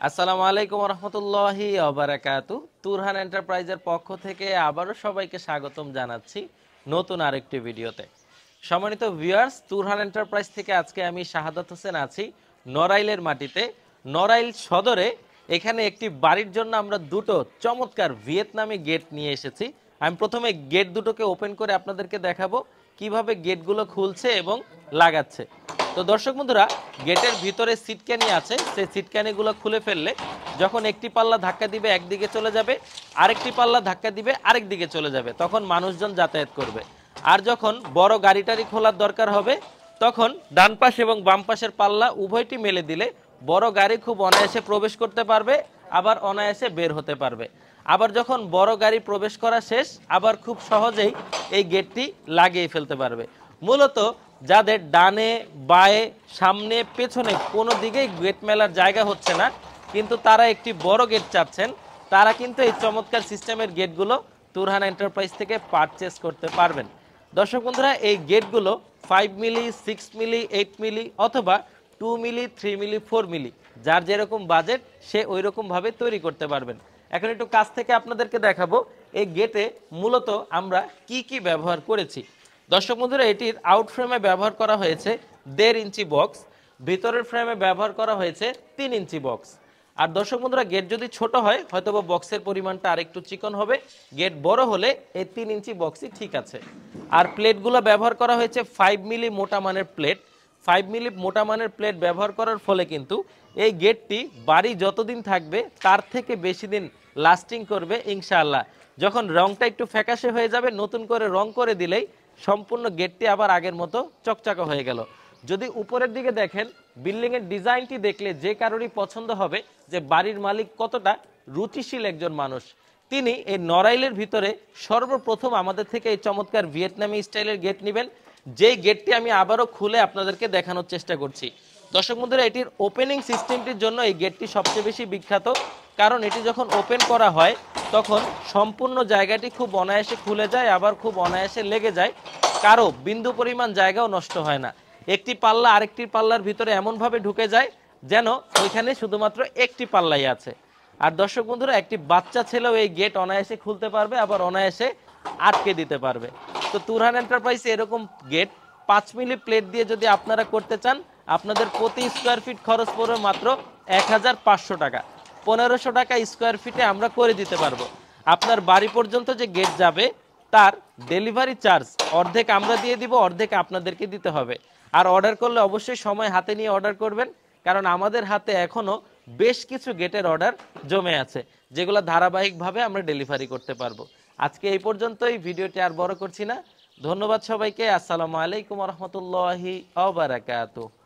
আসসালামু আলাইকুম রহমতুল্লাহি ওবারাকাতু। তুরহান এন্টারপ্রাইজের পক্ষ থেকে আবারও সবাইকে স্বাগতম জানাচ্ছি নতুন আরেকটি ভিডিওতে। সম্মানিত ভিউয়ার্স, তুরহান এন্টারপ্রাইজ থেকে আজকে আমি শাহাদাত হোসেন আছি নড়াইলের মাটিতে, নড়াইল সদরে। এখানে একটি বাড়ির জন্য আমরা দুটো চমৎকার ভিয়েতনামি গেট নিয়ে এসেছি। আমি প্রথমে গেট দুটোকে ওপেন করে আপনাদেরকে দেখাবো কিভাবে গেটগুলো খুলছে এবং লাগাচ্ছে। তো দর্শক বন্ধুরা, গেটের ভিতরে সিটকানি আছে, সেই সিটকানিগুলো খুলে ফেললে যখন একটি পাল্লা ধাক্কা দিবে একদিকে চলে যাবে, আরেকটি পাল্লা ধাক্কা দিবে আরেক দিকে চলে যাবে, তখন মানুষজন যাতায়াত করবে। আর যখন বড় গাড়িটারি খোলার দরকার হবে তখন ডান পাশ এবং বাম পাশের পাল্লা উভয়টি মেলে দিলে বড় গাড়ি খুব অনায়াসে প্রবেশ করতে পারবে, আবার অনায়াসে বের হতে পারবে। আবার যখন বড় গাড়ি প্রবেশ করা শেষ, আবার খুব সহজেই এই গেটটি লাগিয়ে ফেলতে পারবে। মূলত যাদের ডানে বায়ে সামনে পেছনে কোনো দিকেই গেট মেলার জায়গা হচ্ছে না, কিন্তু তারা একটি বড় গেট চাচ্ছেন, তারা কিন্তু এই চমৎকার সিস্টেমের গেটগুলো তুরহান এন্টারপ্রাইজ থেকে পারচেস করতে পারবেন। দর্শক বন্ধুরা, এই গেটগুলো 5 মিলি, 6 মিলি, 8 মিলি অথবা 2 মিলি, 3 মিলি, 4 মিলি, যার যেরকম বাজেট সে ওই রকমভাবে তৈরি করতে পারবেন। এখন একটু কাছ থেকে আপনাদেরকে দেখাবো এই গেটে মূলত আমরা কি কি ব্যবহার করেছি। দর্শক বন্ধুরা, এটির আউট ফ্রেমে ব্যবহার করা হয়েছে 1.5 ইঞ্চি বক্স, ভিতরের ফ্রেমে ব্যবহার করা হয়েছে 3 ইঞ্চি বক্স। আর দর্শক বন্ধুরা, গেট যদি ছোট হয় হয়তোবা বক্সের পরিমাণটা আরেকটু চিকন হবে, গেট বড় হলে এই 3 ইঞ্চি বক্সই ঠিক আছে। আর প্লেটগুলো ব্যবহার করা হয়েছে 5 মিলি মোটা মানের প্লেট। 5 মিলি মোটা মানের প্লেট ব্যবহার করার ফলে কিন্তু এই গেটটি বাড়ি যতদিন থাকবে তার থেকে বেশি দিন লাস্টিং করবে ইনশাআল্লাহ। যখন রংটা একটু ফ্যাকাশে হয়ে যাবে, নতুন করে রং করে দিলেই সম্পূর্ণ গেটটি আবার আগের মতো চকচকে হয়ে গেল। যদি উপরের দিকে দেখেন, বিল্ডিং এর ডিজাইনটি দেখলে যে কারোরই পছন্দ হবে যে বাড়ির মালিক কতটা রুচিশীল একজন মানুষ। তিনি এই নড়াইলের ভিতরে সর্বপ্রথম আমাদের থেকে এই চমৎকার ভিয়েতনামি স্টাইলের গেট নেবেন, যেই গেটটি আমি আবারও খুলে আপনাদেরকে দেখানোর চেষ্টা করছি। দর্শক বন্ধুরা, এটির ওপেনিং সিস্টেমটির জন্য এই গেটটি সবচেয়ে বেশি বিখ্যাত, কারণ এটি যখন ওপেন করা হয় তখন সম্পূর্ণ জায়গাটি খুব অনায়াসে খুলে যায়, আবার খুব অনায়াসে লেগে যায়, কারো বিন্দু পরিমাণ জায়গাও নষ্ট হয় না। একটি পাল্লা আরেকটি পাল্লার ভিতরে এমনভাবে ঢুকে যায় যেন ওইখানে শুধুমাত্র একটি পাল্লাই আছে। আর দর্শক বন্ধুরা, একটি বাচ্চা ছেলেও এই গেট অনায়াসে খুলতে পারবে, আবার অনায়াসে আটকে দিতে পারবে। তো তুরহান এন্টারপ্রাইজ এরকম গেট 5 মিলি প্লেট দিয়ে যদি আপনারা করতে চান, আপনাদের প্রতি স্কোয়ার ফিট খরচ পড়বে মাত্র 1500 টাকা। 1500 টাকা স্কোয়ার ফিটে আমরা করে দিতে পারবো। আপনার বাড়ি পর্যন্ত যে গেট যাবে তার ডেলিভারি চার্জ অর্ধেক আমরা দিয়ে দিব, অর্ধেক আপনাদেরকে দিতে হবে। আর অর্ডার করলে অবশ্যই সময় হাতে নিয়ে অর্ডার করবেন, কারণ আমাদের হাতে এখনো বেশ কিছু গেটের অর্ডার জমে আছে, যেগুলো ধারাবাহিকভাবে আমরা ডেলিভারি করতে পারবো। আজকে এই পর্যন্তই, ভিডিওটি আর বড় করছি না। ধন্যবাদ সবাইকে। আসসালামু আলাইকুম রহমতুল্লাহি ওয়া বারাকাতুহু।